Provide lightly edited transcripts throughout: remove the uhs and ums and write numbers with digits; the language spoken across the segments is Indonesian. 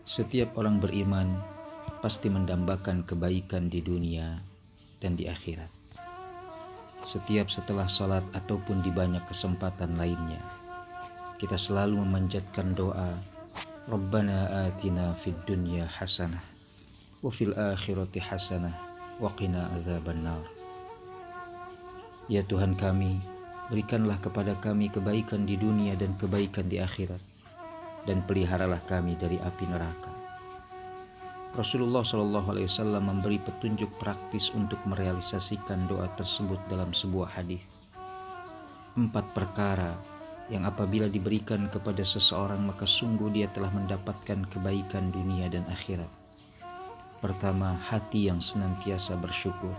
Setiap orang beriman pasti mendambakan kebaikan di dunia dan di akhirat. Setiap setelah sholat ataupun di banyak kesempatan lainnya, kita selalu memanjatkan doa, Rabbana atina fid dunya hasanah wa fil akhirati hasanah wa qina adzabannar. Ya Tuhan kami, berikanlah kepada kami kebaikan di dunia dan kebaikan di akhirat, dan peliharalah kami dari api neraka. Rasulullah SAW memberi petunjuk praktis untuk merealisasikan doa tersebut dalam sebuah hadis. 4 perkara yang apabila diberikan kepada seseorang maka sungguh dia telah mendapatkan kebaikan dunia dan akhirat. Pertama, hati yang senantiasa bersyukur.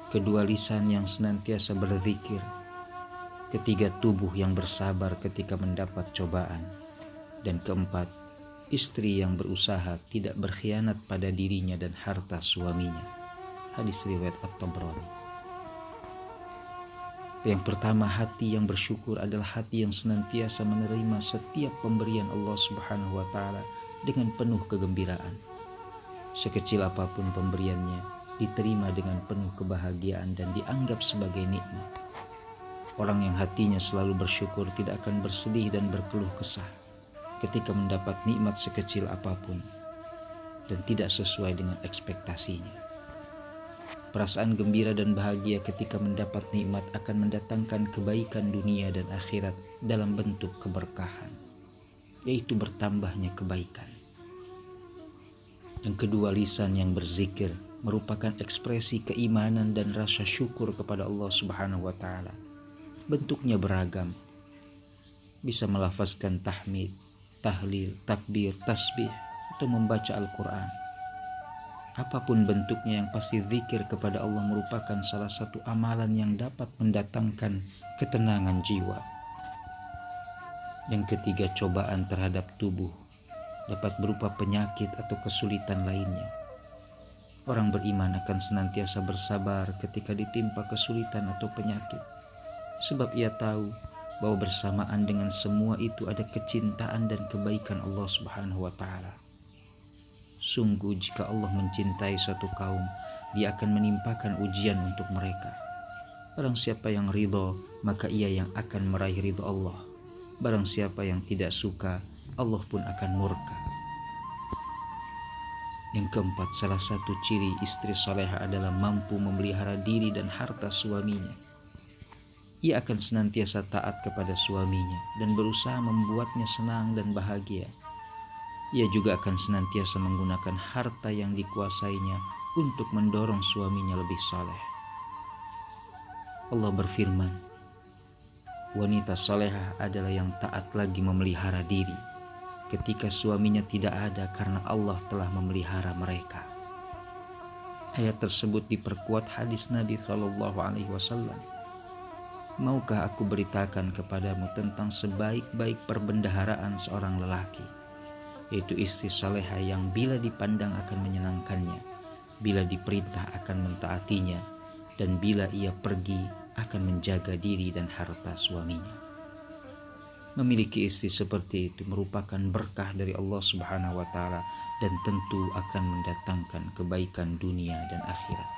Kedua, lisan yang senantiasa berzikir. Ketiga, tubuh yang bersabar ketika mendapat cobaan. Dan keempat, istri yang berusaha tidak berkhianat pada dirinya dan harta suaminya. Hadis riwayat At-Tabrani. Yang pertama, hati yang bersyukur adalah hati yang senantiasa menerima setiap pemberian Allah Subhanahu wa Ta'ala dengan penuh kegembiraan. Sekecil apapun pemberiannya, diterima dengan penuh kebahagiaan dan dianggap sebagai nikmat. Orang yang hatinya selalu bersyukur tidak akan bersedih dan berkeluh kesah ketika mendapat nikmat sekecil apapun dan tidak sesuai dengan ekspektasinya. Perasaan gembira dan bahagia ketika mendapat nikmat akan mendatangkan kebaikan dunia dan akhirat dalam bentuk keberkahan, yaitu bertambahnya kebaikan. Yang kedua, lisan yang berzikir merupakan ekspresi keimanan dan rasa syukur kepada Allah Subhanahu wa Ta'ala. Bentuknya beragam, bisa melafazkan tahmid, tahlil, takbir, tasbih, atau membaca Al-Quran. Apapun bentuknya, yang pasti zikir kepada Allah merupakan salah satu amalan yang dapat mendatangkan ketenangan jiwa. Yang ketiga, cobaan terhadap tubuh dapat berupa penyakit atau kesulitan lainnya. Orang beriman akan senantiasa bersabar ketika ditimpa kesulitan atau penyakit, sebab ia tahu bahwa bersamaan dengan semua itu ada kecintaan dan kebaikan Allah Subhanahu wa Ta'ala. Sungguh jika Allah mencintai suatu kaum, Dia akan menimpakan ujian untuk mereka. Barang siapa yang ridho, maka ia yang akan meraih ridho Allah. Barang siapa yang tidak suka, Allah pun akan murka. Yang keempat, salah satu ciri istri salehah adalah mampu memelihara diri dan harta suaminya. Ia akan senantiasa taat kepada suaminya dan berusaha membuatnya senang dan bahagia. Ia juga akan senantiasa menggunakan harta yang dikuasainya untuk mendorong suaminya lebih saleh. Allah berfirman, wanita salehah adalah yang taat lagi memelihara diri ketika suaminya tidak ada karena Allah telah memelihara mereka. Ayat tersebut diperkuat hadis Nabi SAW. Maukah aku beritakan kepadamu tentang sebaik-baik perbendaharaan seorang lelaki, yaitu istri salehah yang bila dipandang akan menyenangkannya, bila diperintah akan mentaatinya, dan bila ia pergi akan menjaga diri dan harta suaminya. Memiliki istri seperti itu merupakan berkah dari Allah Subhanahu wa Ta'ala dan tentu akan mendatangkan kebaikan dunia dan akhirat.